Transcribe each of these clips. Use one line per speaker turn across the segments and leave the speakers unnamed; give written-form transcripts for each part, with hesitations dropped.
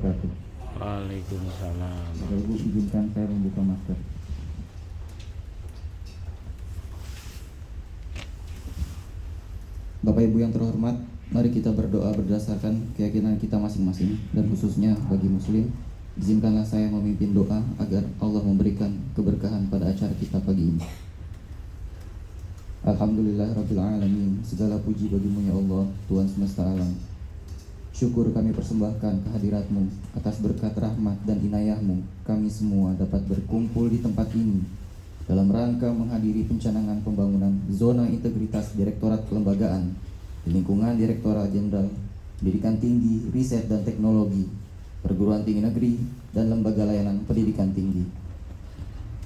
Waalaikumsalam.
Bapak Ibu, izinkan saya membuka masker. Bapak Ibu yang terhormat, mari kita berdoa berdasarkan keyakinan kita masing-masing, dan khususnya bagi Muslim, izinkanlah saya memimpin doa agar Allah memberikan keberkahan pada acara kita pagi ini. Alhamdulillahirrabbilalamin. Segala puji bagimu ya Allah, Tuhan semesta alam. Syukur kami persembahkan kehadirat-Mu. Atas berkat rahmat dan inayah-Mu, kami semua dapat berkumpul di tempat ini dalam rangka menghadiri pencanangan pembangunan zona integritas Direktorat Kelembagaan di lingkungan Direktorat Jenderal Pendidikan Tinggi, Riset dan Teknologi, Perguruan Tinggi Negeri, dan Lembaga Layanan Pendidikan Tinggi.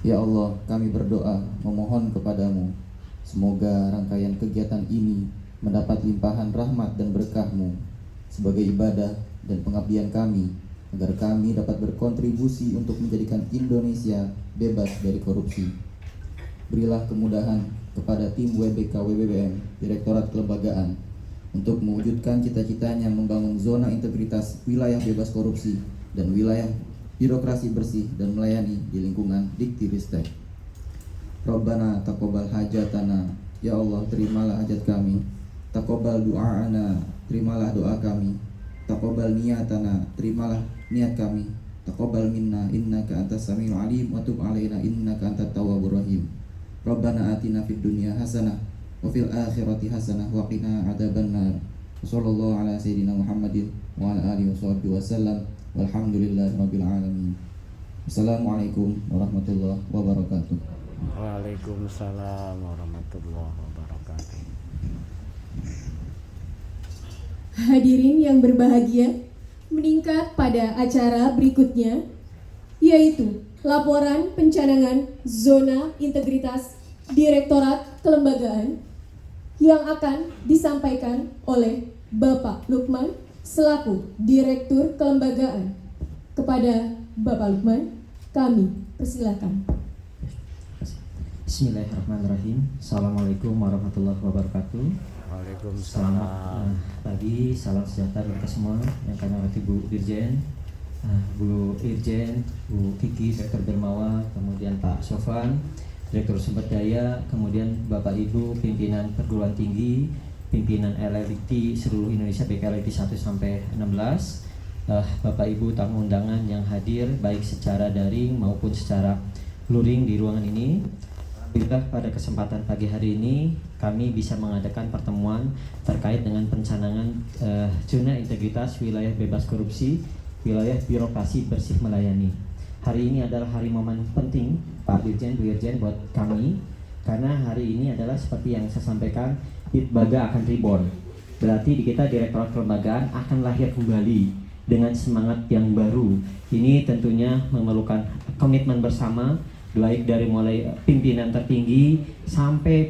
Ya Allah, kami berdoa memohon kepadamu, semoga rangkaian kegiatan ini mendapat limpahan rahmat dan berkah-Mu sebagai ibadah dan pengabdian kami, agar kami dapat berkontribusi untuk menjadikan Indonesia bebas dari korupsi. Berilah kemudahan kepada tim WBK WBBM Direktorat Kelembagaan untuk mewujudkan cita-citanya membangun zona integritas wilayah bebas korupsi dan wilayah birokrasi bersih dan melayani di lingkungan Diktiristek. Rabbana taqabbal hajatana, ya Allah terimalah hajat kami. Taqabbal du'aana, terimalah doa kami. Taqabbal niyatana, terimalah niat kami. Taqabbal minna innaka antas samiul alim wa tub alaina innaka antat tawwabur rahim. Rabbana atina fid dunya hasanah wa fil akhirati hasanah wa qina adzabannar. Wassallallahu ala sayyidina Muhammadin wa ala alihi washabbihi wasallam. Walhamdulillahirabbil alamin. Assalamualaikum warahmatullahi wabarakatuh.
Waalaikumsalam warahmatullahi wabarakatuh.
Hadirin yang berbahagia, meningkat pada acara berikutnya, yaitu laporan pencanangan zona integritas Direktorat Kelembagaan yang akan disampaikan oleh Bapak Lukman selaku Direktur Kelembagaan. Kepada Bapak Lukman, kami persilakan.
Bismillahirrahmanirrahim. Assalamualaikum warahmatullahi wabarakatuh.
Waalaikumsalam.
Selamat pagi, salam sejahtera untuk semua yang kami hormati Bu Dirjen, Bu Irjen, Bu Kiki, Direktur Dermawa, kemudian Pak Sofan, Direktur Sumber Daya, kemudian Bapak Ibu pimpinan perguruan tinggi, pimpinan LLIT seluruh Indonesia BKLIT 1 sampai 16, Bapak Ibu tamu undangan yang hadir baik secara daring maupun secara luring di ruangan ini. Alhamdulillah pada kesempatan pagi hari ini kami bisa mengadakan pertemuan terkait dengan pencanangan zona integritas wilayah bebas korupsi, wilayah birokrasi bersih melayani. Hari ini adalah hari momen penting Pak Dirjen, Bu Dirjen buat kami, karena hari ini adalah seperti yang saya sampaikan, Ditbaga akan reborn. Berarti di kita Direktorat Kelembagaan akan lahir kembali dengan semangat yang baru. Ini tentunya memerlukan komitmen bersama, baik dari mulai pimpinan tertinggi sampai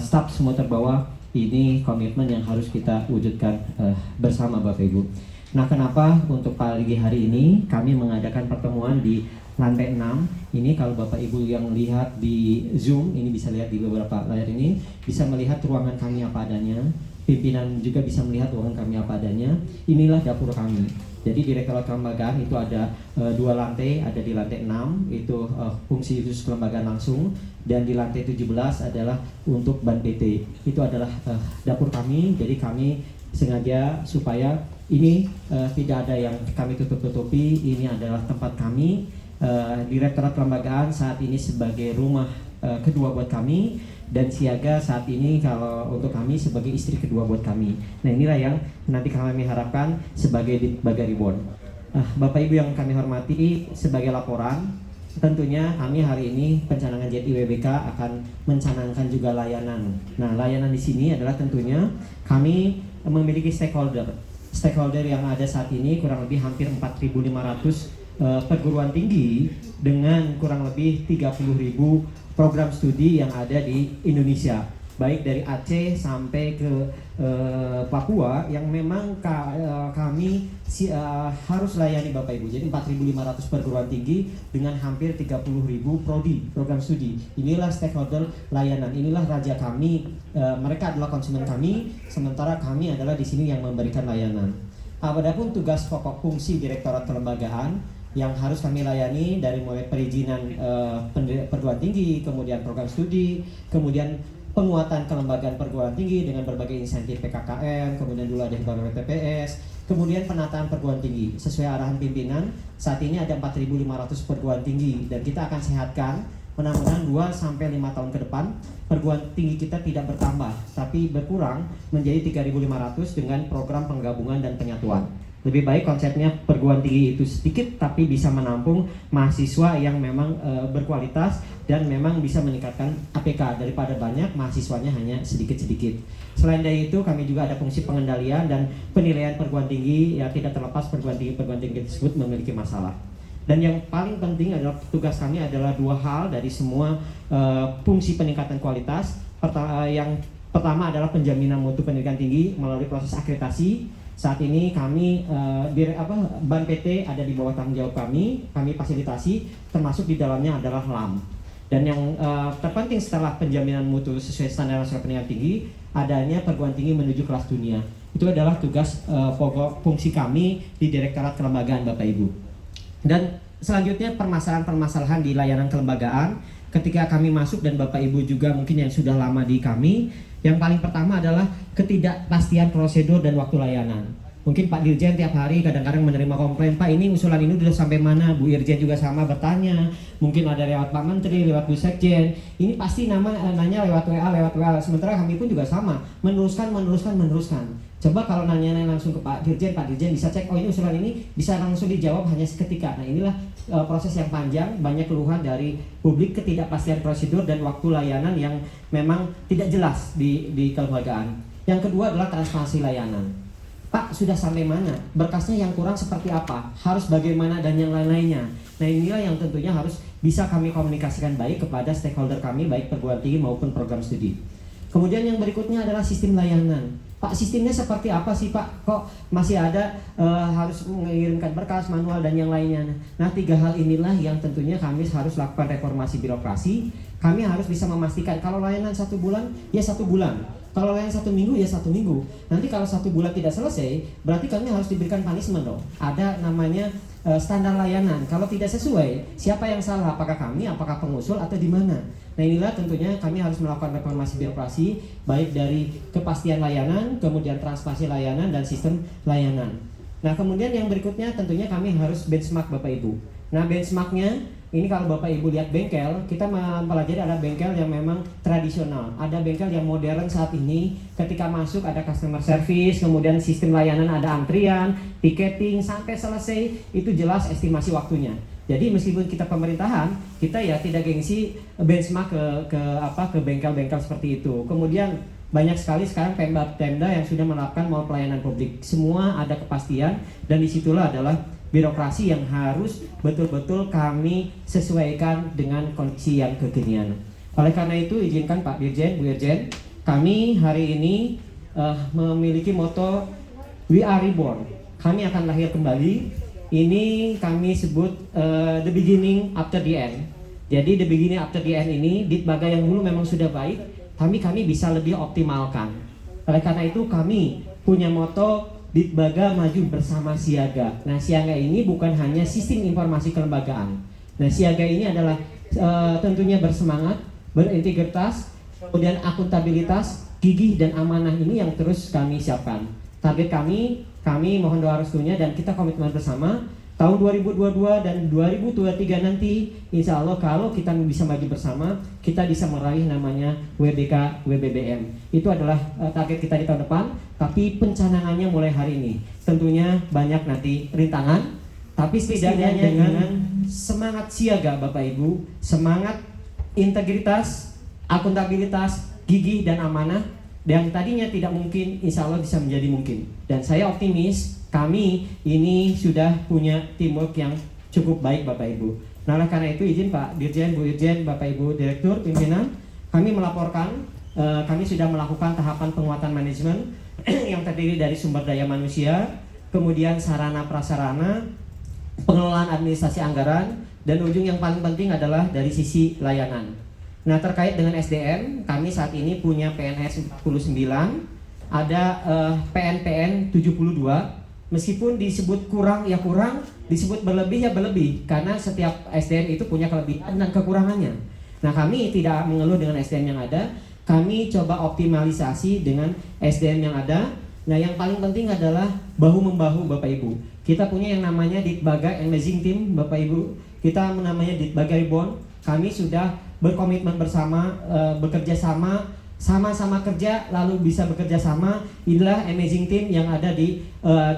staf semua terbawah. Ini komitmen yang harus kita wujudkan bersama Bapak Ibu. Nah, kenapa untuk pagi hari ini kami mengadakan pertemuan di lantai 6. Ini kalau Bapak Ibu yang lihat di Zoom, ini bisa lihat di beberapa layar ini, bisa melihat ruangan kami apa adanya. Pimpinan juga bisa melihat ruangan kami apa adanya. Inilah dapur kami. Jadi Direktorat Kelembagaan itu ada 2 lantai, ada di lantai 6 itu fungsi khusus kelembagaan langsung, dan di lantai 17 adalah untuk Ban PT. Itu adalah dapur kami. Jadi kami sengaja supaya ini tidak ada yang kami tutup-tutupi. Ini adalah tempat kami. Direktorat Kelembagaan saat ini sebagai rumah kedua buat kami, dan siaga saat ini kalau untuk kami sebagai istri kedua buat kami. Nah, inilah yang nanti kami harapkan sebagai Ditbaga Reborn. Bapak Ibu yang kami hormati, sebagai laporan, tentunya kami hari ini pencanangan JIWBK akan mencanangkan juga layanan. Nah, layanan di sini adalah tentunya kami memiliki stakeholder yang ada saat ini kurang lebih hampir 4.500 perguruan tinggi dengan kurang lebih 30.000 program studi yang ada di Indonesia, baik dari Aceh sampai ke Papua, yang memang kami harus layani Bapak Ibu. Jadi 4.500 perguruan tinggi dengan hampir 30.000 prodi, program studi. Inilah stakeholder layanan, inilah raja kami. Mereka adalah konsumen kami, sementara kami adalah di sini yang memberikan layanan.
Adapun tugas pokok fungsi Direktorat Kelembagaan yang harus kami layani dari mulai perizinan perguruan tinggi, kemudian program studi, kemudian penguatan kelembagaan perguruan tinggi dengan berbagai insentif PKKM, kemudian dulu ada hibah TPS, kemudian penataan perguruan tinggi sesuai arahan pimpinan. Saat ini ada 4.500 perguruan tinggi dan kita akan sehatkan. Mudah-mudahan 2-5 tahun ke depan perguruan tinggi kita tidak bertambah tapi berkurang menjadi 3.500 dengan program penggabungan dan penyatuan. Lebih baik konsepnya perguruan tinggi itu sedikit tapi bisa menampung mahasiswa yang memang berkualitas dan memang bisa meningkatkan APK daripada banyak mahasiswanya hanya sedikit-sedikit. Selain dari itu kami juga ada fungsi pengendalian dan penilaian perguruan tinggi, ya tidak terlepas perguruan tinggi tersebut memiliki masalah. Dan yang paling penting adalah tugas kami adalah 2 hal dari semua fungsi peningkatan kualitas. Yang pertama adalah penjaminan mutu pendidikan tinggi melalui proses akreditasi. Saat ini kami BAN PT ada di bawah tanggung jawab kami fasilitasi, termasuk di dalamnya adalah LAM. Dan yang terpenting setelah penjaminan mutu sesuai standar nasional pendidikan tinggi, adanya perguruan tinggi menuju kelas dunia. Itu adalah tugas pokok fungsi kami di Direktorat Kelembagaan, Bapak Ibu. Dan selanjutnya permasalahan-permasalahan di layanan kelembagaan ketika kami masuk dan Bapak Ibu juga mungkin yang sudah lama di kami, yang paling pertama adalah ketidakpastian prosedur dan waktu layanan. Mungkin Pak Dirjen tiap hari kadang-kadang menerima komplain, Pak ini usulan ini udah sampai mana, Bu Irjen juga sama bertanya, mungkin ada lewat Pak Menteri, lewat Bu Sekjen, ini pasti nanya lewat WA, sementara kami pun juga sama, meneruskan. Coba kalau nanya langsung ke Pak Dirjen bisa cek, oh ini usulan ini bisa langsung dijawab hanya seketika. Nah inilah proses yang panjang, banyak keluhan dari publik, ketidakpastian prosedur dan waktu layanan yang memang tidak jelas di kelembagaan. Yang kedua adalah transparansi layanan. Pak sudah sampai mana? Berkasnya yang kurang seperti apa? Harus bagaimana dan yang lain-lainnya. Nah inilah yang tentunya harus bisa kami komunikasikan baik kepada stakeholder kami, baik perguruan tinggi maupun program studi. Kemudian yang berikutnya adalah sistem layanan. Pak sistemnya seperti apa sih Pak? Kok masih ada harus mengirimkan berkas, manual dan yang lainnya. Nah 3 hal inilah yang tentunya kami harus lakukan reformasi birokrasi. Kami harus bisa memastikan kalau layanan 1 bulan ya 1 bulan. Kalau layanan 1 minggu ya 1 minggu. Nanti kalau 1 bulan tidak selesai, berarti kami harus diberikan punishment dong. Ada namanya standar layanan. Kalau tidak sesuai, siapa yang salah? Apakah kami, apakah pengusul atau di mana? Nah inilah tentunya kami harus melakukan reformasi birokrasi baik dari kepastian layanan, kemudian transparansi layanan dan sistem layanan. Nah kemudian yang berikutnya tentunya kami harus benchmark Bapak Ibu. Nah benchmarknya ini kalau Bapak Ibu lihat bengkel, kita mempelajari ada bengkel yang memang tradisional, ada bengkel yang modern saat ini. Ketika masuk ada customer service, kemudian sistem layanan ada antrian, tiketing sampai selesai itu jelas estimasi waktunya. Jadi meskipun kita pemerintahan, kita ya tidak gengsi benchmark ke bengkel-bengkel seperti itu. Kemudian banyak sekali sekarang Pemda yang sudah menerapkan mall pelayanan publik. Semua ada kepastian dan disitulah adalah birokrasi yang harus betul-betul kami sesuaikan dengan kondisi yang kekinian. Oleh karena itu izinkan Pak Dirjen, Bu Irjen, kami hari ini memiliki moto We Are Reborn. Kami akan lahir kembali. Ini kami sebut the beginning after the end. Jadi the beginning after the end ini Ditbaga yang dulu memang sudah baik, kami bisa lebih optimalkan. Oleh karena itu kami punya moto Ditbaga maju bersama siaga. Nah siaga ini bukan hanya sistem informasi kelembagaan. Nah siaga ini adalah tentunya bersemangat, berintegritas, kemudian akuntabilitas, gigih dan amanah ini yang terus kami siapkan. Target kami mohon doa restunya dan kita komitmen bersama tahun 2022 dan 2023 nanti insya Allah kalau kita bisa maju bersama kita bisa meraih namanya WBK WBBM. Itu adalah target kita di tahun depan, tapi pencanangannya mulai hari ini. Tentunya banyak nanti rintangan, tapi setidaknya dengan semangat siaga Bapak Ibu, semangat integritas, akuntabilitas, gigih dan amanah yang tadinya tidak mungkin insya Allah bisa menjadi mungkin. Dan saya optimis kami ini sudah punya teamwork yang cukup baik Bapak Ibu. Nah oleh karena itu izin Pak Dirjen, Bu Irjen, Bapak Ibu Direktur, Pimpinan, kami melaporkan kami sudah melakukan tahapan penguatan manajemen yang terdiri dari sumber daya manusia, kemudian sarana prasarana, pengelolaan administrasi anggaran, dan ujung yang paling penting adalah dari sisi layanan. Nah terkait dengan SDM, kami saat ini punya PNS 49, ada PNPN 72, Meskipun disebut kurang ya kurang, disebut berlebih ya berlebih, karena setiap SDM itu punya kelebihan dan kekurangannya. Nah, kami tidak mengeluh dengan SDM yang ada, kami coba optimalisasi dengan SDM yang ada. Nah, yang paling penting adalah bahu-membahu Bapak Ibu. Kita punya yang namanya Ditbaga Amazing Team Bapak Ibu. Kita namanya Ditbaga Reborn. Kami sudah berkomitmen bersama, bekerja sama-sama kerja lalu bisa bekerja sama. Inilah amazing team yang ada di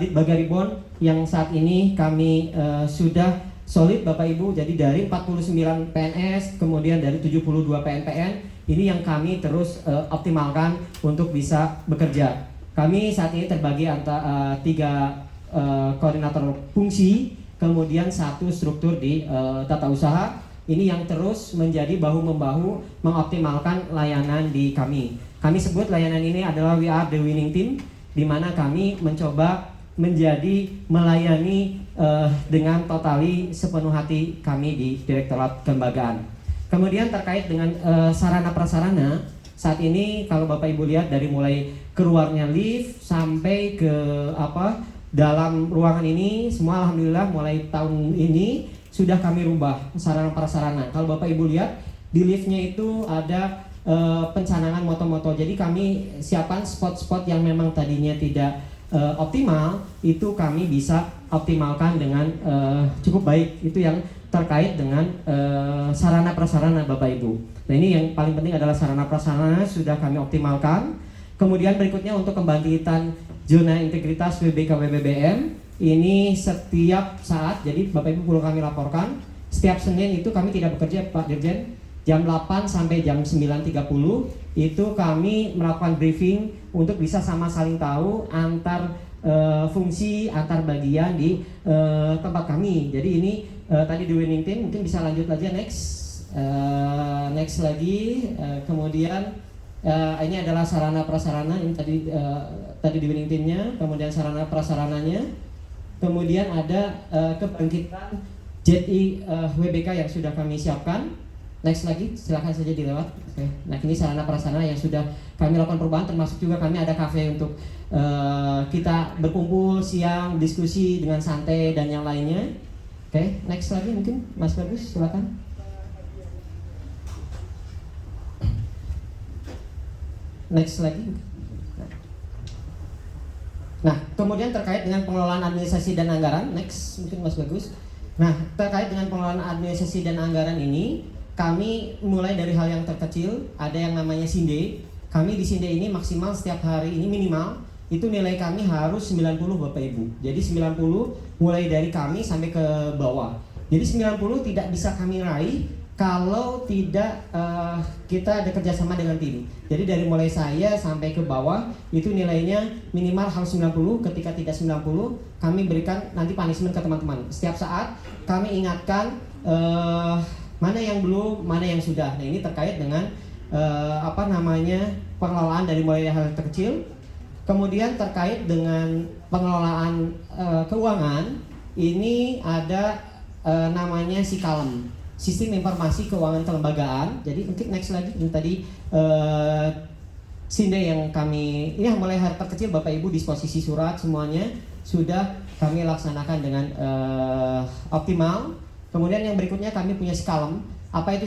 Ditbaga Reborn yang saat ini kami sudah solid Bapak Ibu. Jadi dari 49 PNS kemudian dari 72 PNPN ini yang kami terus optimalkan untuk bisa bekerja. Kami saat ini terbagi antara 3 koordinator fungsi, kemudian 1 struktur di tata usaha. Ini yang terus menjadi bahu-membahu mengoptimalkan layanan di kami. Kami sebut layanan ini adalah We Are The Winning Team, di mana kami mencoba menjadi melayani dengan totali sepenuh hati kami di Direktorat Kelembagaan. Kemudian terkait dengan sarana prasarana, saat ini kalau Bapak Ibu lihat dari mulai keluarnya lift sampai ke dalam ruangan ini, semua alhamdulillah mulai tahun ini sudah kami rubah sarana prasarana. Kalau Bapak Ibu lihat di liftnya itu ada pencanangan moto-moto. Jadi kami siapkan spot-spot yang memang tadinya tidak optimal, itu kami bisa optimalkan dengan cukup baik. Itu yang terkait dengan sarana prasarana Bapak Ibu. Nah, ini yang paling penting adalah sarana prasarana sudah kami optimalkan. Kemudian berikutnya untuk kebangkitan zona integritas WBK WBBM. Ini setiap saat, jadi Bapak Ibu perlu kami laporkan, setiap Senin itu kami tidak bekerja Pak Dirjen, jam 8 sampai jam 9.30 itu kami melakukan briefing untuk bisa sama saling tahu antar fungsi, antar bagian di tempat kami. Jadi ini tadi di winning team, mungkin bisa lanjut aja next lagi, kemudian ini adalah sarana prasarana, ini tadi di winning teamnya, kemudian sarana prasarananya. Kemudian ada kebangkitan JI WBK yang sudah kami siapkan. Next lagi, silakan saja dilewat. Oke. Nah, ini sarana prasarana yang sudah kami lakukan perubahan, termasuk juga kami ada kafe untuk kita berkumpul siang, diskusi dengan santai dan yang lainnya. Oke, next lagi mungkin Mas Bagus, silakan. Next lagi. Nah, kemudian terkait dengan pengelolaan administrasi dan anggaran, next mungkin Mas Bagus. Nah, terkait dengan pengelolaan administrasi dan anggaran ini, kami mulai dari hal yang terkecil, ada yang namanya SINDE. Kami di SINDE ini maksimal setiap hari ini minimal, itu nilai kami harus 90 Bapak Ibu. Jadi 90 mulai dari kami sampai ke bawah. Jadi 90 tidak bisa kami raih kalau tidak kita ada kerjasama dengan tim. Jadi dari mulai saya sampai ke bawah itu nilainya minimal harus 90. Ketika tidak 90 kami berikan nanti punishment ke teman-teman. Setiap saat kami ingatkan mana yang belum, mana yang sudah. Nah, ini terkait dengan pengelolaan dari mulai hal terkecil. Kemudian terkait dengan pengelolaan keuangan, ini ada namanya SIKALEM, Sistem Informasi Keuangan Kelembagaan. Jadi mungkin next lagi, ini tadi SINDE yang kami, ini mulai hari terkecil Bapak Ibu disposisi surat semuanya sudah kami laksanakan dengan optimal. Kemudian yang berikutnya kami punya SIKALEM. Apa itu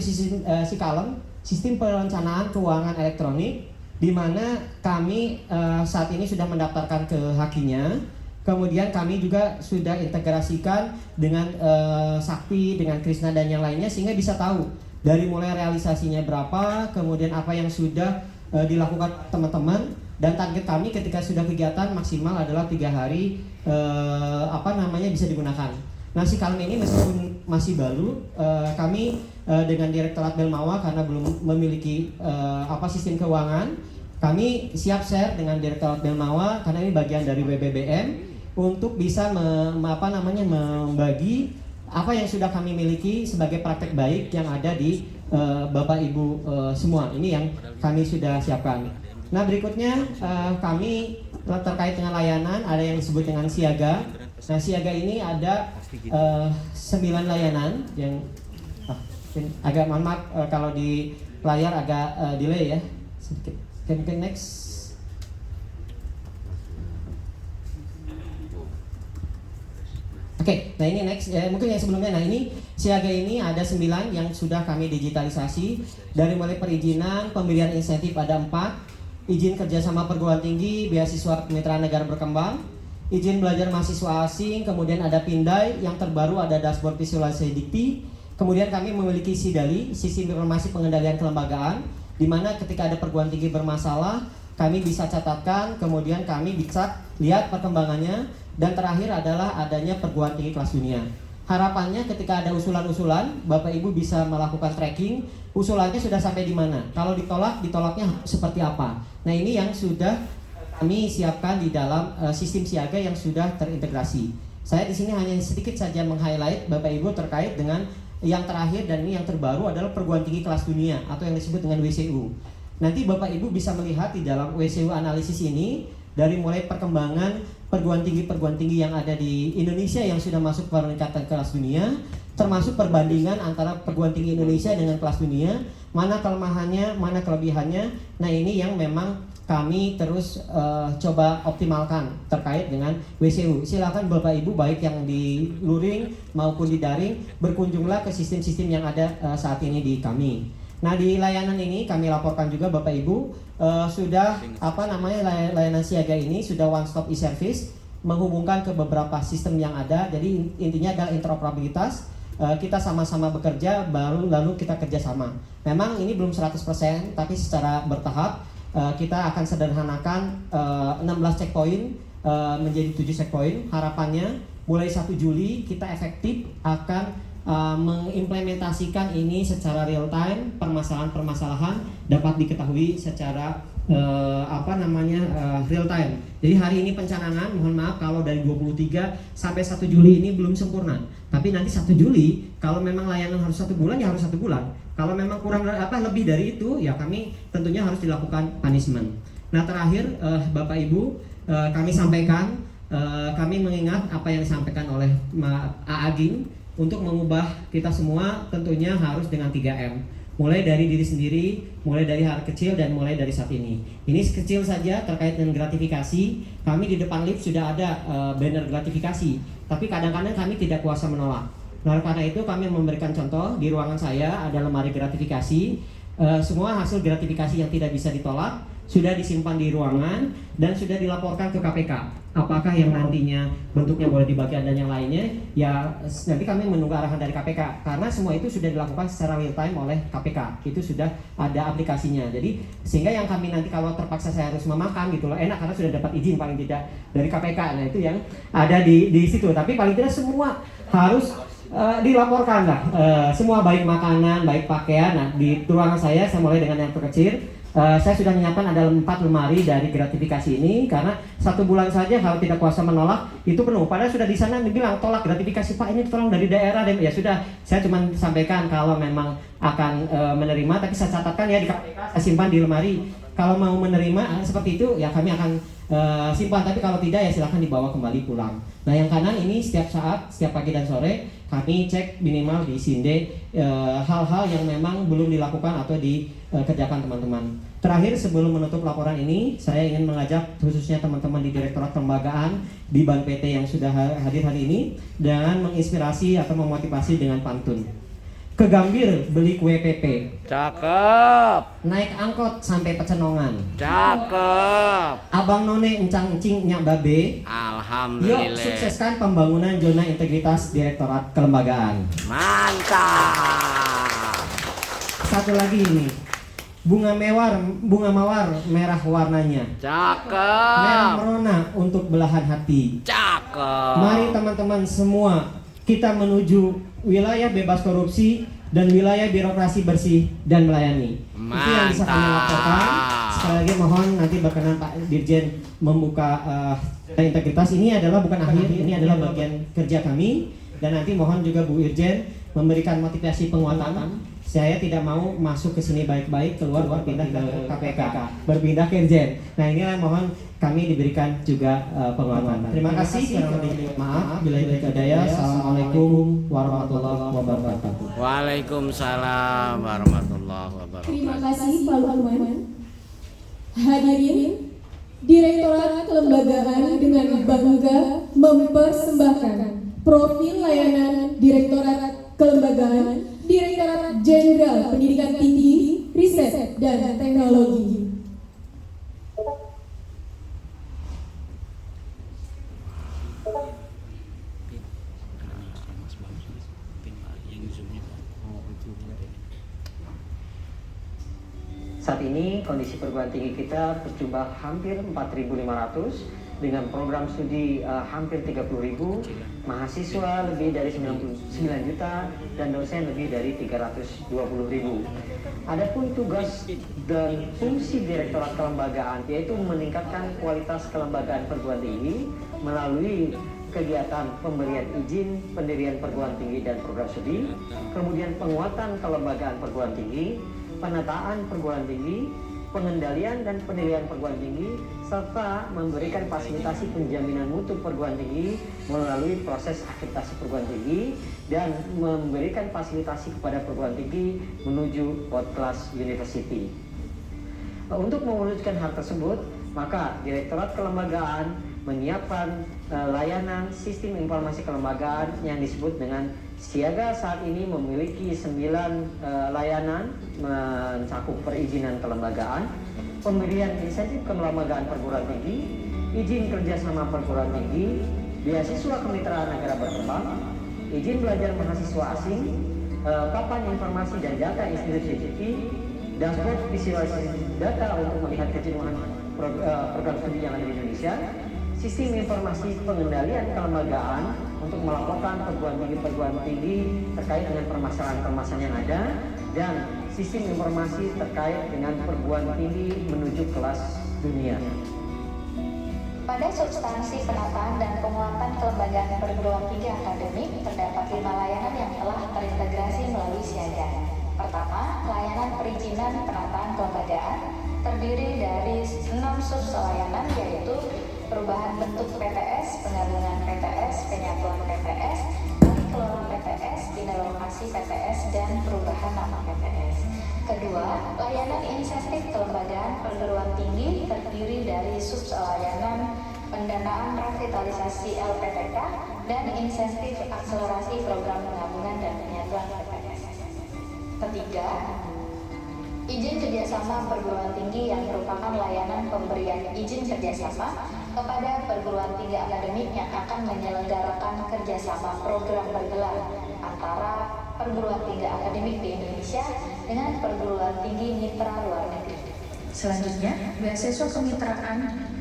SIKALEM? Sistem Perencanaan Keuangan Elektronik, di mana kami saat ini sudah mendaftarkan ke Hakinya. Kemudian kami juga sudah integrasikan dengan Sakti, dengan Krisna dan yang lainnya, sehingga bisa tahu dari mulai realisasinya berapa, kemudian apa yang sudah dilakukan teman-teman, dan target kami ketika sudah kegiatan maksimal adalah 3 hari bisa digunakan. Nah, SIKALEM ini meskipun masih baru, kami dengan Direktorat Belmawa karena belum memiliki sistem keuangan, kami siap share dengan Direktorat Belmawa karena ini bagian dari WBBM untuk bisa membagi apa yang sudah kami miliki sebagai praktek baik yang ada di Bapak Ibu semua. Ini yang kami sudah siapkan. Nah, berikutnya kami terkait dengan layanan, ada yang disebut dengan siaga. Nah, siaga ini ada 9 layanan yang agak mohon maaf kalau di layar agak delay ya sedikit. Can next. Oke, nah ini next, mungkin yang sebelumnya. Nah ini siaga ini ada 9 yang sudah kami digitalisasi. Dari mulai perizinan, pemberian insentif ada 4, izin kerjasama perguruan tinggi, beasiswa kemitraan negara berkembang, izin belajar mahasiswa asing, kemudian ada Pindai, yang terbaru ada dashboard visualisasi dikti. Kemudian kami memiliki SIDALI, Sistem Informasi Pengendalian Kelembagaan, di mana ketika ada perguruan tinggi bermasalah, kami bisa catatkan, kemudian kami bisa lihat perkembangannya. Dan terakhir adalah adanya perguruan tinggi kelas dunia. Harapannya ketika ada usulan-usulan, Bapak Ibu bisa melakukan tracking, usulannya sudah sampai di mana. Kalau ditolaknya seperti apa. Nah ini yang sudah kami siapkan di dalam sistem siaga yang sudah terintegrasi. Saya di sini hanya sedikit saja meng-highlight Bapak Ibu terkait dengan yang terakhir dan ini yang terbaru adalah perguruan tinggi kelas dunia atau yang disebut dengan WCU. Nanti Bapak Ibu bisa melihat di dalam WCU analisis ini dari mulai perkembangan perguruan tinggi yang ada di Indonesia yang sudah masuk peringkatan kelas dunia, termasuk perbandingan antara perguruan tinggi Indonesia dengan kelas dunia, mana kelemahannya, mana kelebihannya. Nah ini yang memang kami terus coba optimalkan terkait dengan WCU. Silakan Bapak Ibu baik yang di luring maupun di daring berkunjunglah ke sistem-sistem yang ada saat ini di kami. Nah di layanan ini kami laporkan juga Bapak Ibu sudah layanan siaga ini sudah one stop e-service menghubungkan ke beberapa sistem yang ada. Jadi intinya adalah interoperabilitas. Kita sama-sama bekerja lalu kita kerjasama. Memang ini belum 100% tapi secara bertahap kita akan sederhanakan 16 checkpoint menjadi 7 checkpoint. Harapannya mulai 1 Juli kita efektif akan mengimplementasikan ini secara real time, permasalahan-permasalahan dapat diketahui secara real time. Jadi hari ini pencanangan, mohon maaf kalau dari 23 sampai 1 Juli ini belum sempurna. Tapi nanti 1 Juli kalau memang layanan harus 1 bulan ya harus 1 bulan. Kalau memang kurang lebih dari itu ya kami tentunya harus dilakukan punishment. Nah terakhir Bapak Ibu kami sampaikan kami mengingat apa yang disampaikan oleh Aging. Untuk mengubah kita semua tentunya harus dengan 3M. Mulai dari diri sendiri, mulai dari hal kecil dan mulai dari saat ini. Ini kecil saja terkait dengan gratifikasi. Kami di depan lift sudah ada banner gratifikasi, tapi kadang-kadang kami tidak kuasa menolak. Nah, karena itu kami memberikan contoh di ruangan saya ada lemari gratifikasi. Semua hasil gratifikasi yang tidak bisa ditolak sudah disimpan di ruangan dan sudah dilaporkan ke KPK. Apakah yang nantinya bentuknya boleh dibagi dan yang lainnya, ya nanti kami menunggu arahan dari KPK. Karena semua itu sudah dilakukan secara real time oleh KPK. Itu sudah ada aplikasinya. Jadi sehingga yang kami nanti kalau terpaksa saya harus memakan gitu loh, enak karena sudah dapat izin paling tidak dari KPK. Nah itu yang ada di situ. Tapi paling tidak semua harus dilaporkan lah. Semua baik makanan, baik pakaian. Nah di ruangan saya mulai dengan yang terkecil. Saya sudah menyiapkan ada 4 lemari dari gratifikasi ini karena 1 bulan saja kalau tidak kuasa menolak itu penuh. Padahal sudah di sana dibilang tolak gratifikasi Pak, ini tolong dari daerah deh. Ya sudah, saya cuma sampaikan kalau memang akan menerima, tapi saya catatkan ya di KPK, saya simpan di lemari. Kalau mau menerima seperti itu ya kami akan simpan, tapi kalau tidak ya silahkan dibawa kembali pulang. Nah yang kanan ini setiap saat, setiap pagi dan sore kami cek minimal di SINDE hal-hal yang memang belum dilakukan atau dikerjakan teman-teman. Terakhir sebelum menutup laporan ini, saya ingin mengajak khususnya teman-teman di Direktorat Kelembagaan di Ban PT yang sudah hadir hari ini dan menginspirasi atau memotivasi dengan pantun. Ke Gambir beli kue PP,
Cakep.
naik angkot sampai Pecenongan,
Cakep.
Abang None encang-encing nyak babe. Yuk
Alhamdulillah.
sukseskan pembangunan zona integritas Direktorat Kelembagaan.
Mantap.
Satu lagi ini, bunga mawar merah warnanya, merah
Cakep.
merona untuk belahan hati.
Cakep.
Mari teman-teman semua kita menuju wilayah bebas korupsi dan wilayah birokrasi bersih dan melayani. Itu yang bisa kami laporkan. Sekali lagi mohon nanti berkenan Pak Dirjen membuka integritas. Ini adalah bukan akhir, ini adalah bagian kerja kami. Dan nanti mohon juga Bu Irjen memberikan motivasi penguatan. Saya tidak mau masuk ke sini baik-baik, keluar berpindah ke KPK, berpindah ke Irjen. Nah inilah mohon kami diberikan juga penguatan. Terima kasih. Maaf bila daya. Assalamualaikum warahmatullahi wabarakatuh.
Waalaikumsalam warahmatullahi wabarakatuh.
Terima kasih Pak Lukman. Hadirin, Direktorat Kelembagaan dengan bangga mempersembahkan Profil layanan Direktorat Kelembagaan, Direktorat Jenderal Pendidikan Tinggi, Riset dan Teknologi.
Saat ini kondisi perguruan tinggi kita berjumlah hampir 4.500 dengan program studi hampir 30.000, mahasiswa lebih dari 99 juta dan dosen lebih dari 320.000. Adapun tugas dan fungsi Direktorat Kelembagaan yaitu meningkatkan kualitas kelembagaan perguruan tinggi melalui kegiatan pemberian izin pendirian perguruan tinggi dan program studi, kemudian penguatan kelembagaan perguruan tinggi, penataan perguruan tinggi, pengendalian dan penilaian perguruan tinggi, serta memberikan fasilitasi penjaminan mutu perguruan tinggi melalui proses akreditasi perguruan tinggi dan memberikan fasilitasi kepada perguruan tinggi menuju world class university. Untuk mewujudkan hal tersebut, maka Direktorat Kelembagaan menyiapkan layanan sistem informasi kelembagaan yang disebut dengan Siaga. Saat ini memiliki 9 layanan mencakup perizinan kelembagaan, pemberian insentif kelembagaan perguruan tinggi, izin kerjasama perguruan tinggi, beasiswa kemitraan negara berkembang, izin belajar mahasiswa asing, papan informasi dan data institusi, dashboard visualisasi data untuk melihat kejenuhan program studi yang ada di Indonesia, sistem informasi pengendalian kelembagaan untuk melaporkan perguruan tinggi terkait dengan permasalahan-permasalahan yang ada, dan sistem informasi terkait dengan perguruan tinggi menuju kelas dunia.
Pada substansi penataan dan penguatan kelembagaan perguruan tinggi akademik terdapat 5 layanan yang telah terintegrasi melalui Siaga. Pertama, layanan perizinan penataan kelembagaan terdiri dari 6 sub-layanan, yaitu perubahan bentuk PTS, penggabungan PTS, penyatuan PTS, alih kelola PTS, pindah lokasi PTS, dan perubahan nama PTS. Kedua, layanan insentif kelembagaan perguruan tinggi terdiri dari sub-layanan pendanaan revitalisasi LPTK dan insentif akselerasi program penggabungan dan penyatuan PTS. Ketiga, izin kerjasama perguruan tinggi yang merupakan layanan pemberian izin kerjasama kepada perguruan tinggi akademik yang akan menyelenggarakan kerjasama program bergelar antara perguruan tinggi akademik di Indonesia dengan perguruan tinggi mitra luar negeri.
Selanjutnya, beasiswa kemitraan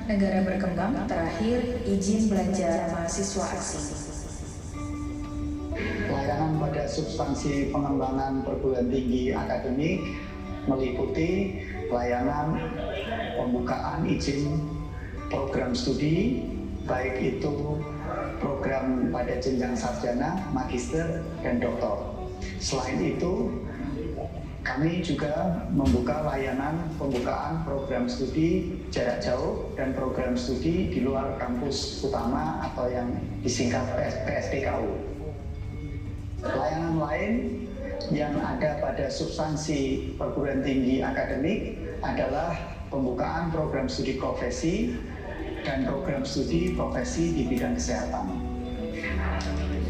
negara berkembang. Terakhir, izin belajar mahasiswa asing.
Layanan pada substansi pengembangan perguruan tinggi akademik meliputi layanan pembukaan izin program studi, baik itu program pada jenjang sarjana, magister, dan doktor. Selain itu, kami juga membuka layanan pembukaan program studi jarak jauh dan program studi di luar kampus utama atau yang disingkat PSDKU. Layanan lain yang ada pada substansi perguruan tinggi akademik adalah pembukaan program studi profesi dan program studi profesi di bidang kesehatan.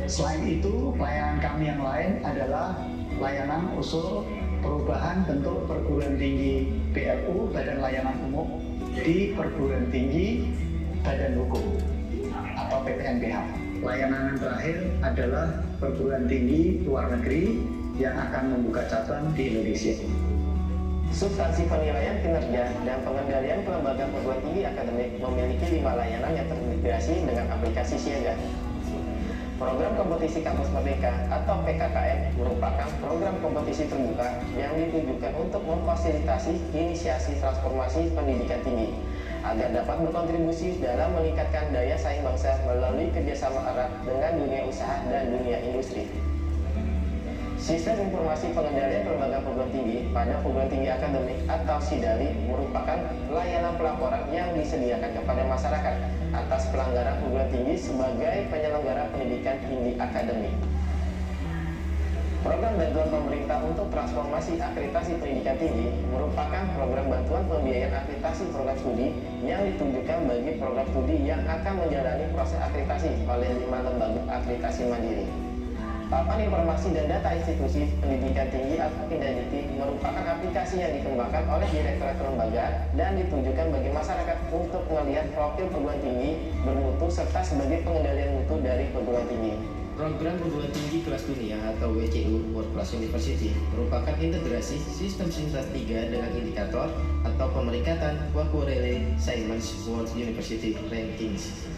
Selain itu, layanan kami yang lain adalah layanan usul perubahan bentuk perguruan tinggi BLU, Badan Layanan Umum, di perguruan tinggi Badan Hukum atau PTNBH. Layanan yang terakhir adalah perguruan tinggi luar negeri yang akan membuka cabang di Indonesia.
Substansi penilaian kinerja dan pengendalian kelembagaan perguruan tinggi akademik memiliki 5 layanan yang terintegrasi dengan aplikasi Siaga. Program Kompetisi Kampus Merdeka atau PKKM merupakan program kompetisi terbuka yang ditujukan untuk memfasilitasi inisiasi transformasi pendidikan tinggi agar dapat berkontribusi dalam meningkatkan daya saing bangsa melalui kerjasama erat dengan dunia usaha dan dunia industri. Sistem Informasi Pengendalian Kelembagaan Perguruan Tinggi pada Perguruan Tinggi Akademik atau SIDALI merupakan layanan pelaporan yang disediakan kepada masyarakat atas pelanggaran perguruan tinggi sebagai penyelenggara pendidikan tinggi akademik. Program bantuan pemerintah untuk transformasi akreditasi pendidikan tinggi merupakan program bantuan pembiayaan akreditasi program studi yang ditujukan bagi program studi yang akan menjalani proses akreditasi oleh 5 lembaga akreditasi mandiri. Papan informasi dan data institusi pendidikan tinggi atau Pindadikti merupakan aplikasi yang dikembangkan oleh Direktorat Kelembagaan dan ditujukan bagi masyarakat untuk melihat profil perguruan tinggi bermutu serta sebagai pengendalian mutu dari perguruan tinggi. Program perguruan tinggi kelas dunia atau WCU World Class University merupakan integrasi sistem Sintas 3 dengan indikator atau pemeringkatan Quacquarelle Siemens World University Rankings.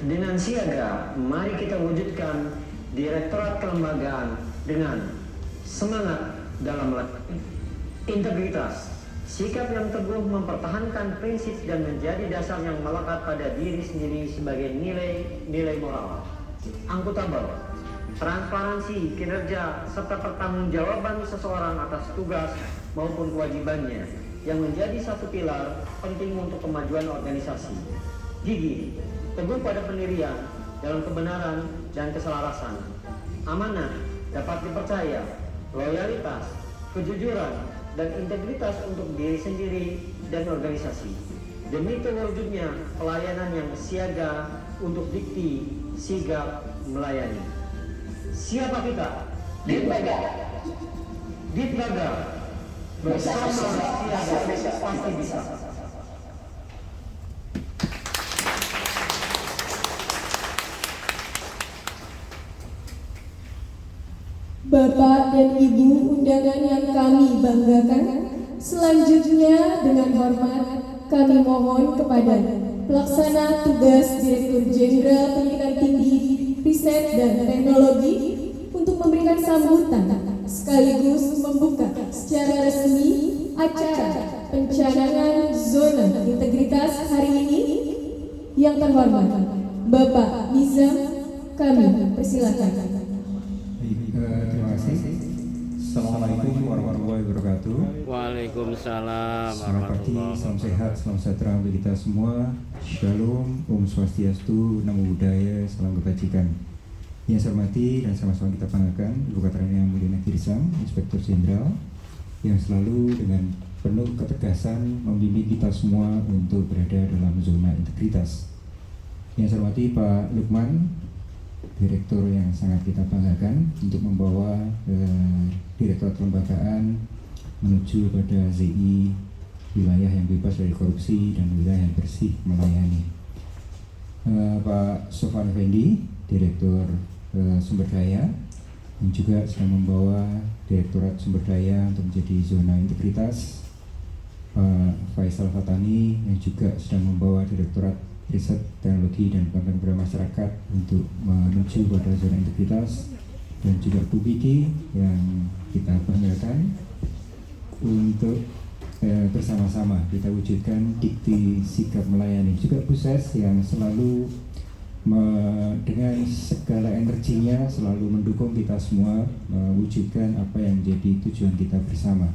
Dengan siaga, mari kita wujudkan Direktorat Kelembagaan dengan semangat dalam melakukan integritas, sikap yang teguh mempertahankan prinsip dan menjadi dasar yang melekat pada diri sendiri sebagai nilai moral, akuntabel, transparansi, kinerja, serta pertanggungjawaban seseorang atas tugas maupun kewajibannya yang menjadi satu pilar penting untuk kemajuan organisasi. Gigih, teguh pada pendirian dalam kebenaran dan keselarasan, amanah, dapat dipercaya, loyalitas, kejujuran, dan integritas untuk diri sendiri dan organisasi. Demi terwujudnya pelayanan yang siaga untuk dikti sigap melayani. Siapa kita? Ditlaga. Ditlaga. Bersama siaga pasti bisa.
Bapak dan Ibu undangan yang kami banggakan, selanjutnya dengan hormat kami mohon kepada Pelaksana Tugas Direktur Jenderal Pendidikan Tinggi, Riset dan Teknologi untuk memberikan sambutan sekaligus membuka secara resmi acara pencanangan zona integritas hari ini. Yang terhormat Bapak Nizam, kami persilakan.
Terima kasih. Assalamualaikum warahmatullahi wabarakatuh.
Waalaikumsalam
Selamat pagi,
warahmatullahi
salam sehat, salam sejahtera untuk kita semua. Shalom, Om Swastiastu, Namo Buddhaya, salam kebajikan. Yang saya hormati dan sama-sama kita banggakan Ibu Katarina yang mulia Girsang, Inspektur Jenderal, yang selalu dengan penuh ketegasan membimbing kita semua untuk berada dalam zona integritas. Yang saya hormati Pak Lukman, Direktur yang sangat kita banggakan untuk membawa Direktorat Kelembagaan menuju pada ZI wilayah yang bebas dari korupsi dan wilayah yang bersih melayani. Pak Sofwan Effendi, Direktur Sumber Daya, yang juga sedang membawa Direktorat Sumber Daya untuk menjadi zona integritas. Pak Faisal Fatani yang juga sedang membawa Direktorat Riset, Teknologi, dan Pengetahuan kepada Masyarakat untuk menuju pada zona integritas, dan juga Bu Kiki yang kita banggakan untuk bersama-sama kita wujudkan dikti sikap melayani. Juga Bu Ses yang selalu dengan segala energinya selalu mendukung kita semua mewujudkan apa yang menjadi tujuan kita bersama.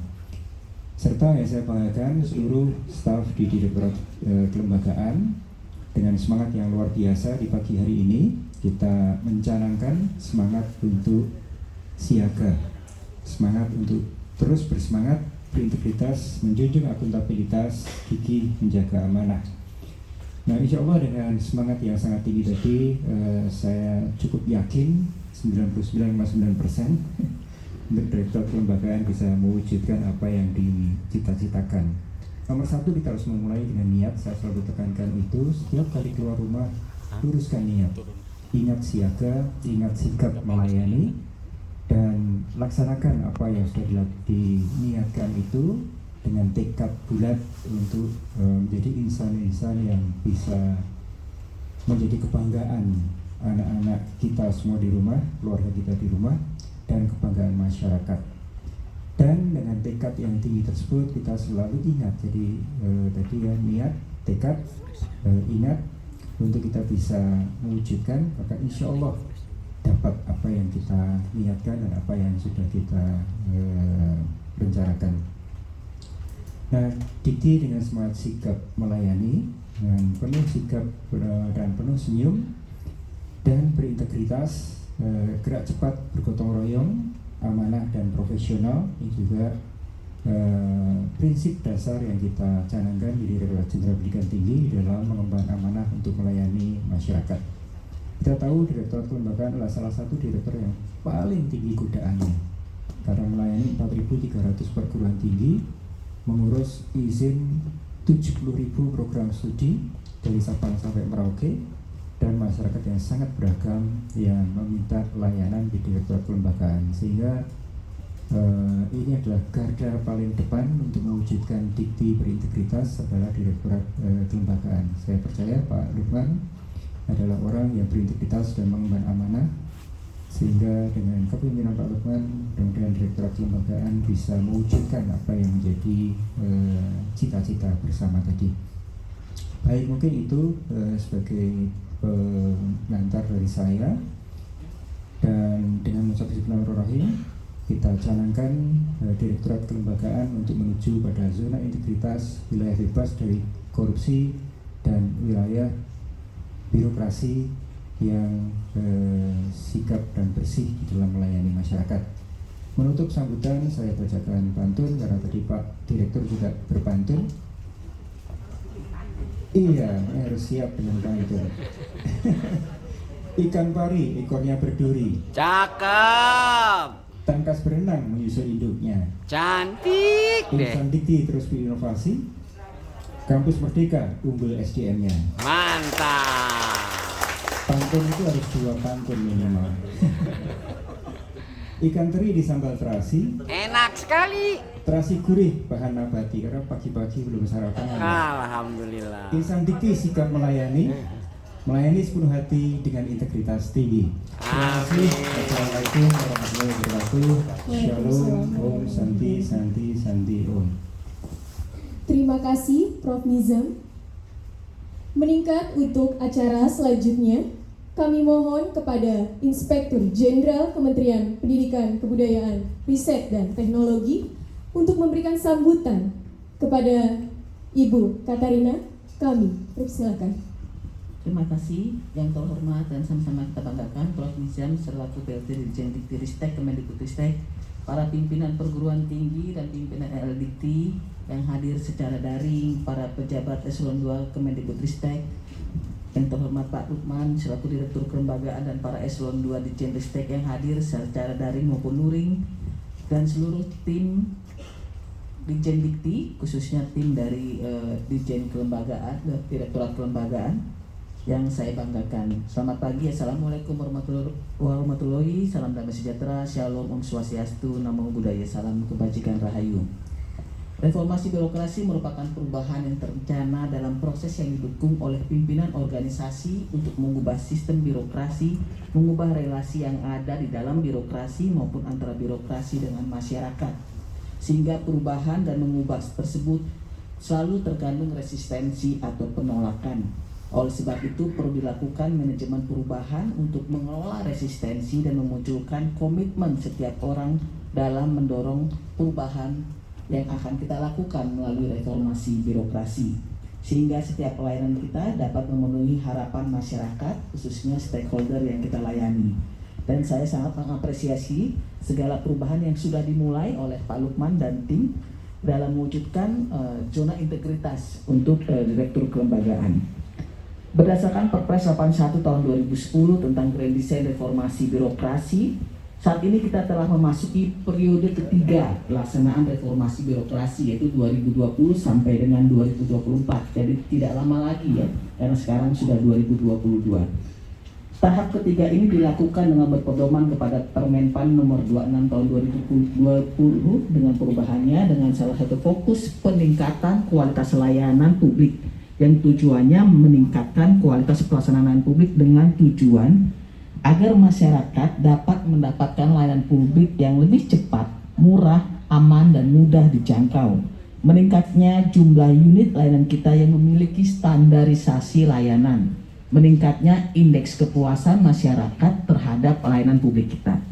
Serta yang saya banggakan seluruh staf di Direktorat Kelembagaan. Dengan semangat yang luar biasa di pagi hari ini kita mencanangkan semangat untuk siaga, semangat untuk terus bersemangat, berintegritas, menjunjung akuntabilitas, gigih menjaga amanah. Nah, insya Allah dengan semangat yang sangat tinggi tadi, saya cukup yakin 99,9% untuk Direktorat Kelembagaan bisa mewujudkan apa yang dicita-citakan. Nomor satu, kita harus memulai dengan niat. Saya selalu tekankan itu setiap kali keluar rumah, luruskan niat. Ingat siaga, ingat sikap melayani, dan laksanakan apa yang sudah diniatkan itu dengan tekad bulat untuk menjadi insan-insan yang bisa menjadi kebanggaan anak-anak kita semua di rumah, keluarga kita di rumah, dan kebanggaan masyarakat. Dan dengan tekad yang tinggi tersebut kita selalu ingat, jadi tadi ya niat, tekad, ingat untuk kita bisa mewujudkan, maka insya Allah dapat apa yang kita niatkan dan apa yang sudah kita rencanakan. Nah, dikti dengan semangat sikap melayani, dengan penuh sikap dan penuh senyum dan berintegritas,
gerak cepat, bergotong royong, amanah dan profesional. Ini juga prinsip dasar yang kita canangkan di Direktorat Jenderal Pendidikan Tinggi dalam mengembangkan amanah untuk melayani masyarakat. Kita tahu Direktorat Kelembagaan adalah salah satu direktor yang paling tinggi godaannya karena melayani 4.300 perguruan tinggi, mengurus izin 70.000 program studi dari Sabang sampai Merauke, dan masyarakat yang sangat beragam yang meminta layanan di Direktorat Kelembagaan, sehingga ini adalah garda paling depan untuk mewujudkan dikti berintegritas adalah Direktorat Kelembagaan. Saya percaya Pak Lukman adalah orang yang berintegritas dan mengemban amanah, sehingga dengan kepemimpinan Pak Lukman mudah-mudahan Direktorat Kelembagaan bisa mewujudkan apa yang menjadi cita-cita bersama tadi. Baik, mungkin itu sebagai pengantar dari saya, dan dengan mengucap bismillahirrahmanirrahim kita canangkan Direktorat Kelembagaan untuk menuju pada zona integritas, wilayah bebas dari korupsi, dan wilayah birokrasi yang sigap dan bersih di dalam melayani masyarakat. Menutup sambutan, saya bacakan pantun karena tadi Pak Direktur juga berpantun. Iya, harus siap dengan pantun. Ikan pari, ekornya berduri.
Cakep.
Tangkas berenang menyusul induknya.
Cantik deh.
Insan dikti terus berinovasi. Kampus Merdeka unggul SDM-nya.
Mantap.
Pantun itu harus 2 pantun minimal. Ikan teri di sambal terasi.
Enak sekali.
Terasi gurih bahan nabati karena pagi-pagi belum sarapan.
Alhamdulillah.
Insan dikti sikap melayani sepenuh hati dengan integritas tinggi. Terima kasih. Assalamualaikum warahmatullahi wabarakatuh. Shalom, Om, Santi, Santi, Santi, Om.
Terima kasih Prof. Nizam. Meningkat untuk acara selanjutnya, kami mohon kepada Inspektur Jenderal Kementerian Pendidikan, Kebudayaan, Riset, dan Teknologi untuk memberikan sambutan kepada Ibu Katarina. Kami persilakan.
Terima kasih yang terhormat dan sama-sama kita banggakan Prof. Nizam selaku PLT Dirjen Dikti-Ristek Kemendikbudristek, para pimpinan perguruan tinggi dan pimpinan LDikti yang hadir secara daring, para pejabat eselon 2 Kemendikbudristek, yang terhormat Pak Lukman selaku Direktur Kelembagaan dan para eselon 2 Dirjen Ristek yang hadir secara daring maupun luring, dan seluruh tim Dirjen Dikti, khususnya tim dari Dirjen Kelembagaan, Direktorat Kelembagaan yang saya banggakan. Selamat pagi, Assalamualaikum warahmatullahi, salam damai sejahtera, Shalom, Om Swastiastu, Namo Buddhaya, salam kebajikan rahayu. Reformasi birokrasi merupakan perubahan yang terencana dalam proses yang didukung oleh pimpinan organisasi untuk mengubah sistem birokrasi, mengubah relasi yang ada di dalam birokrasi maupun antara birokrasi dengan masyarakat, sehingga perubahan dan mengubah tersebut selalu terkandung resistensi atau penolakan. Oleh sebab itu perlu dilakukan manajemen perubahan untuk mengelola resistensi dan memunculkan komitmen setiap orang dalam mendorong perubahan yang akan kita lakukan melalui reformasi birokrasi, sehingga setiap pelayanan kita dapat memenuhi harapan masyarakat, khususnya stakeholder yang kita layani. Dan saya sangat mengapresiasi segala perubahan yang sudah dimulai oleh Pak Lukman dan tim dalam mewujudkan zona integritas untuk Direktur Kelembagaan. Berdasarkan Perpres 81 tahun 2010 tentang redesain reformasi birokrasi, saat ini kita telah memasuki periode ketiga pelaksanaan reformasi birokrasi, yaitu 2020 sampai dengan 2024. Jadi tidak lama lagi ya, karena sekarang sudah 2022. Tahap ketiga ini dilakukan dengan berpedoman kepada Permenpan nomor 26 tahun 2020 dengan perubahannya dengan salah satu fokus peningkatan kualitas layanan publik yang tujuannya meningkatkan kualitas pelaksanaan publik dengan tujuan agar masyarakat dapat mendapatkan layanan publik yang lebih cepat, murah, aman, dan mudah dijangkau. Meningkatnya jumlah unit layanan kita yang memiliki standarisasi layanan. Meningkatnya indeks kepuasan masyarakat terhadap pelayanan publik kita.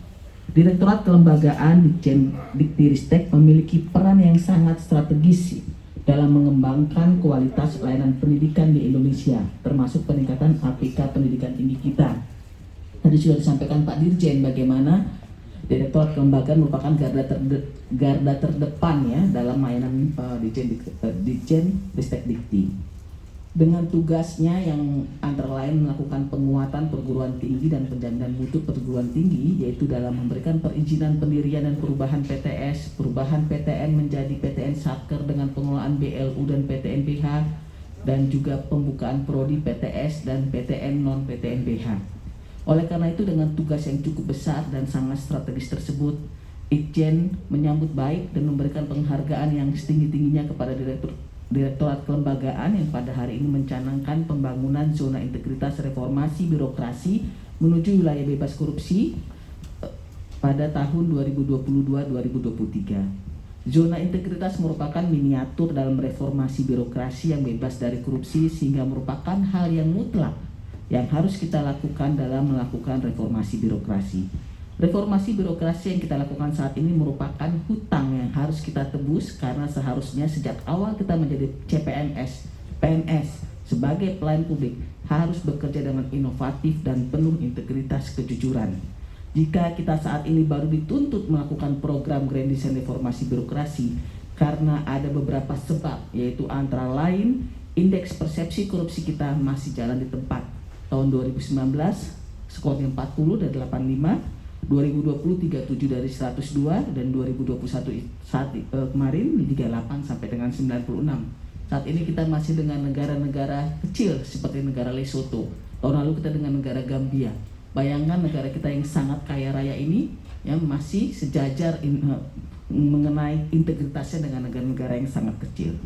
Direktorat Kelembagaan Dirjen Dikti-Ristek memiliki peran yang sangat strategis dalam mengembangkan kualitas layanan pendidikan di Indonesia, termasuk peningkatan APK pendidikan tinggi kita. Tadi sudah disampaikan Pak Dirjen bagaimana Direktorat Kelembagaan merupakan garda terdepan ya dalam layanan Ditjen Ristek Dikti. Dengan tugasnya yang antara lain melakukan penguatan perguruan tinggi dan penjaminan mutu perguruan tinggi, yaitu dalam memberikan perizinan pendirian dan perubahan PTS, perubahan PTN menjadi PTN Satker dengan pengelolaan BLU dan PTNBH, dan juga pembukaan prodi PTS dan PTN non PTNBH. Oleh karena itu, dengan tugas yang cukup besar dan sangat strategis tersebut, Itjen menyambut baik dan memberikan penghargaan yang setinggi-tingginya kepada Direktorat Kelembagaan yang pada hari ini mencanangkan pembangunan zona integritas reformasi birokrasi menuju wilayah bebas korupsi pada tahun 2022-2023. Zona integritas merupakan miniatur dalam reformasi birokrasi yang bebas dari korupsi, sehingga merupakan hal yang mutlak yang harus kita lakukan dalam melakukan reformasi birokrasi. Reformasi birokrasi yang kita lakukan saat ini merupakan hutang yang harus kita tebus, karena seharusnya sejak awal kita menjadi CPNS, PNS sebagai pelayan publik harus bekerja dengan inovatif dan penuh integritas kejujuran. Jika kita saat ini baru dituntut melakukan program Grand Design reformasi birokrasi karena ada beberapa sebab, yaitu antara lain indeks persepsi korupsi kita masih jalan di tempat. Tahun 2019 skornya 40 dari 85, 2020 37 dari 102, dan 2021 kemarin di 38 sampai dengan 96. Saat ini kita masih dengan negara-negara kecil seperti negara Lesotho. Tahun lalu kita dengan negara Gambia. Bayangkan negara kita yang sangat kaya raya ini yang masih sejajar mengenai integritasnya dengan negara-negara yang sangat kecil.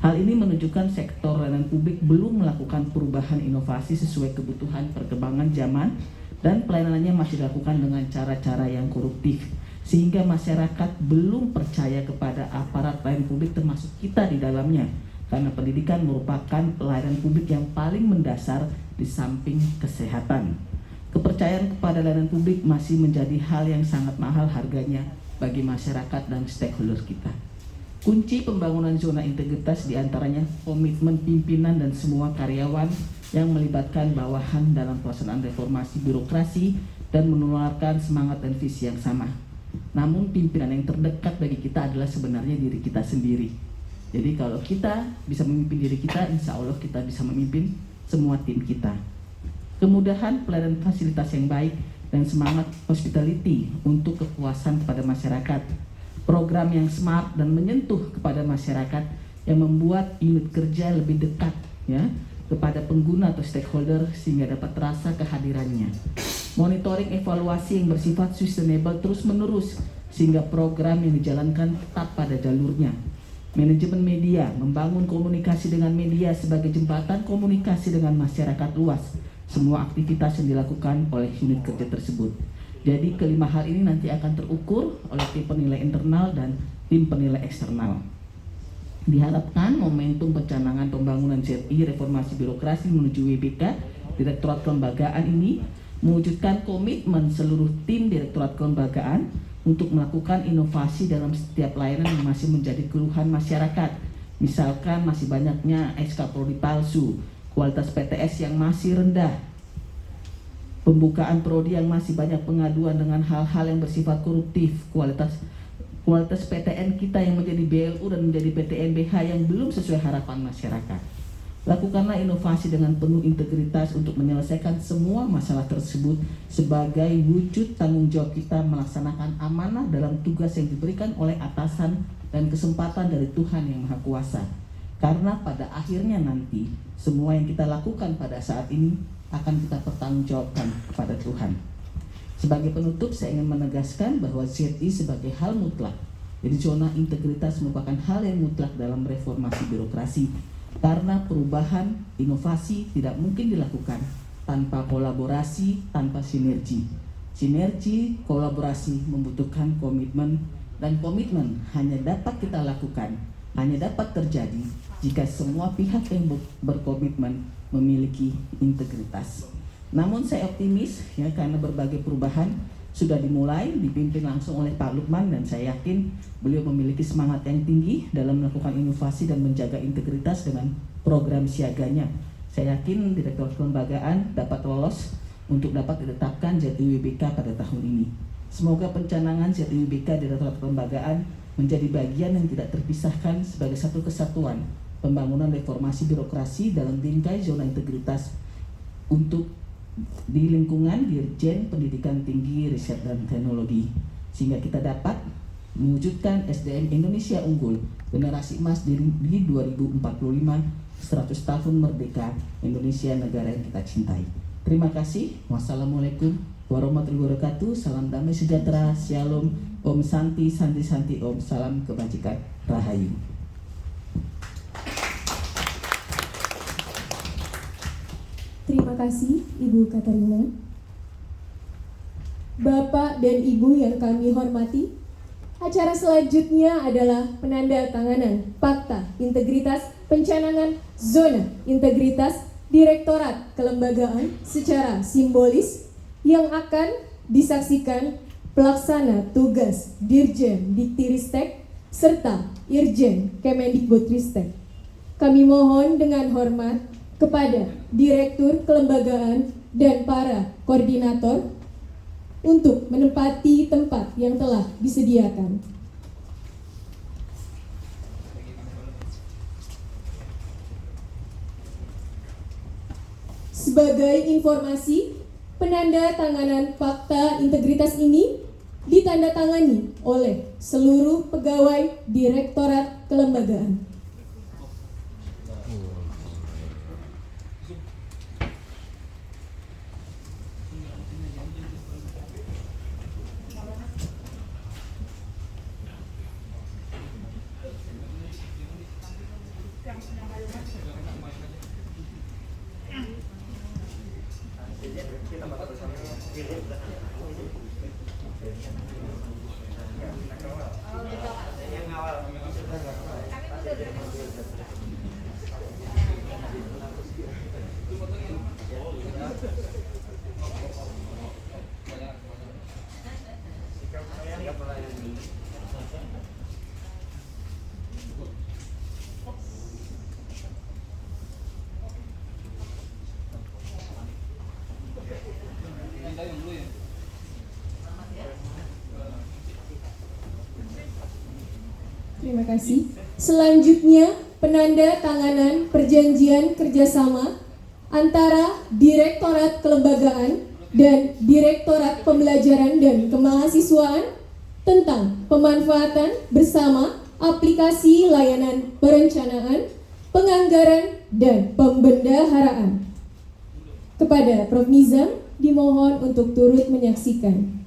Hal ini menunjukkan sektor layanan publik belum melakukan perubahan inovasi sesuai kebutuhan perkembangan zaman, dan pelayanannya masih dilakukan dengan cara-cara yang koruptif, sehingga masyarakat belum percaya kepada aparat pelayanan publik termasuk kita di dalamnya, karena pendidikan merupakan pelayanan publik yang paling mendasar di samping kesehatan. Kepercayaan kepada layanan publik masih menjadi hal yang sangat mahal harganya bagi masyarakat dan stakeholder kita. Kunci pembangunan zona integritas diantaranya komitmen pimpinan dan semua karyawan yang melibatkan bawahan dalam pelaksanaan reformasi birokrasi dan menularkan semangat dan visi yang sama. Namun pimpinan yang terdekat bagi kita adalah sebenarnya diri kita sendiri. Jadi kalau kita bisa memimpin diri kita, insya Allah kita bisa memimpin semua tim kita. Kemudahan pelayanan fasilitas yang baik dan semangat hospitality untuk kepuasan kepada masyarakat. Program yang smart dan menyentuh kepada masyarakat yang membuat unit kerja lebih dekat ya kepada pengguna atau stakeholder sehingga dapat terasa kehadirannya. Monitoring evaluasi yang bersifat sustainable terus-menerus sehingga program yang dijalankan tetap pada jalurnya. Manajemen media, membangun komunikasi dengan media sebagai jembatan komunikasi dengan masyarakat luas. Semua aktivitas yang dilakukan oleh unit kerja tersebut. Jadi kelima hal ini nanti akan terukur oleh tim penilai internal dan tim penilai eksternal. Diharapkan momentum pencanangan pembangunan ZI reformasi birokrasi menuju WBK Direktorat Kelembagaan ini mewujudkan komitmen seluruh tim Direktorat Kelembagaan untuk melakukan inovasi dalam setiap layanan yang masih menjadi keluhan masyarakat. Misalkan masih banyaknya SK Prodi palsu, kualitas PTS yang masih rendah, pembukaan prodi yang masih banyak pengaduan dengan hal-hal yang bersifat koruptif, kualitas PTN kita yang menjadi BLU dan menjadi PTNBH yang belum sesuai harapan masyarakat. Lakukanlah inovasi dengan penuh integritas untuk menyelesaikan semua masalah tersebut sebagai wujud tanggung jawab kita melaksanakan amanah dalam tugas yang diberikan oleh atasan dan kesempatan dari Tuhan yang Maha Kuasa. Karena pada akhirnya nanti semua yang kita lakukan pada saat ini akan kita pertanggungjawabkan kepada Tuhan. Sebagai penutup, saya ingin menegaskan bahwa ZI sebagai hal mutlak. Jadi zona integritas merupakan hal yang mutlak dalam reformasi birokrasi. Karena perubahan, inovasi tidak mungkin dilakukan tanpa kolaborasi, tanpa sinergi. Sinergi, kolaborasi membutuhkan komitmen, dan komitmen hanya dapat kita lakukan, hanya dapat terjadi jika semua pihak yang berkomitmen memiliki integritas. Namun saya optimis ya, karena berbagai perubahan sudah dimulai dipimpin langsung oleh Pak Lukman, dan saya yakin beliau memiliki semangat yang tinggi dalam melakukan inovasi dan menjaga integritas dengan program siaganya. Saya yakin Direktorat Kelembagaan dapat lolos untuk dapat ditetapkan ZIWBK pada tahun ini. Semoga pencanangan ZIWBK Direktorat Kelembagaan menjadi bagian yang tidak terpisahkan sebagai satu kesatuan pembangunan reformasi birokrasi dalam bingkai zona integritas untuk di lingkungan Dirjen Pendidikan Tinggi, Riset dan Teknologi, sehingga kita dapat mewujudkan SDM Indonesia unggul, generasi emas di 2045, 100 tahun merdeka Indonesia, negara yang kita cintai. Terima kasih. Wassalamualaikum warahmatullahi wabarakatuh. Salam damai sejahtera, Shalom, Om Santi, Santi Santi Om, salam kebajikan, Rahayu.
Terima kasih Ibu Katarina. Bapak dan Ibu yang kami hormati, acara selanjutnya adalah penandatanganan Fakta Integritas Pencanangan Zona Integritas Direktorat Kelembagaan secara simbolis yang akan disaksikan pelaksana tugas Dirjen Diktiristek serta Irjen Kemendikbudristek. Kami mohon dengan hormat kepada Direktur Kelembagaan dan para koordinator untuk menempati tempat yang telah disediakan. Sebagai informasi, penandatanganan fakta integritas ini ditandatangani oleh seluruh pegawai Direktorat Kelembagaan. Terima kasih. Selanjutnya, penandatanganan perjanjian kerjasama antara Direktorat Kelembagaan dan Direktorat Pembelajaran dan Kemahasiswaan tentang pemanfaatan bersama aplikasi layanan perencanaan, penganggaran, dan pembendaharaan. Kepada Prof. Nizam, dimohon untuk turut menyaksikan.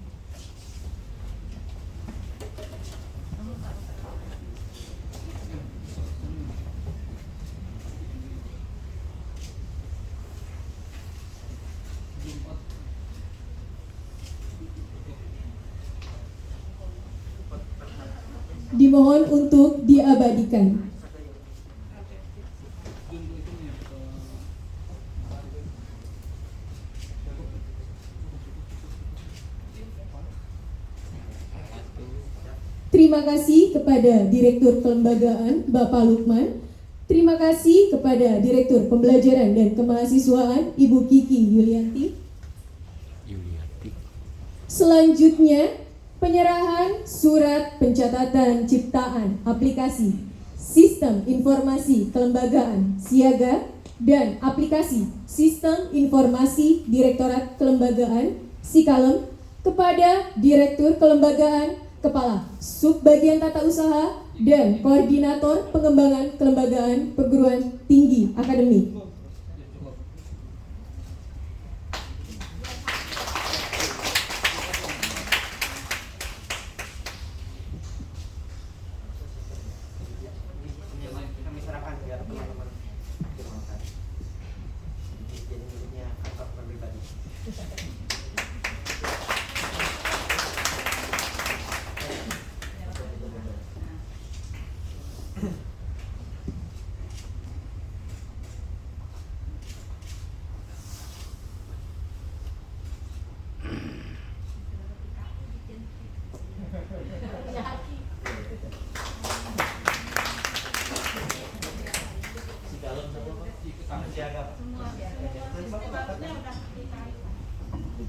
Dimohon untuk diabadikan. Terima kasih kepada Direktur Kelembagaan Bapak Lukman. Terima kasih kepada Direktur Pembelajaran dan Kemahasiswaan Ibu Kiki Yulianti. Selanjutnya, penyerahan surat pencatatan ciptaan aplikasi Sistem Informasi Kelembagaan Siaga dan aplikasi Sistem Informasi Direktorat Kelembagaan Sikalem kepada Direktur Kelembagaan, Kepala Subbagian Tata Usaha, dan Koordinator Pengembangan Kelembagaan Perguruan Tinggi Akademik.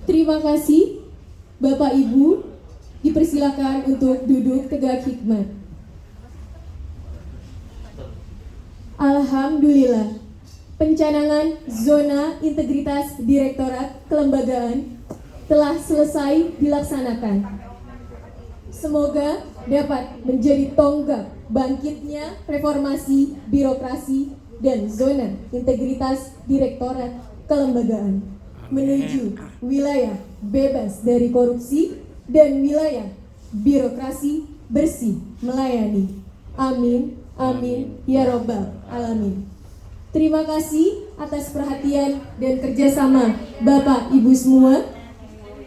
Terima kasih. Bapak Ibu, dipersilakan untuk duduk tegak hikmat. Alhamdulillah, pencanangan zona integritas Direktorat Kelembagaan telah selesai dilaksanakan. Semoga dapat menjadi tonggak bangkitnya reformasi birokrasi dan zona integritas Direktorat Kelembagaan menuju wilayah bebas dari korupsi dan wilayah birokrasi bersih melayani. Amin, amin, ya robbal alamin. Terima kasih atas perhatian dan kerjasama Bapak Ibu semua.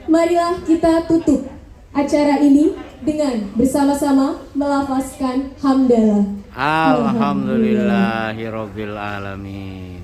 Marilah kita tutup acara ini dengan bersama-sama melafazkan hamdalah.
Alhamdulillahirabbil alamin.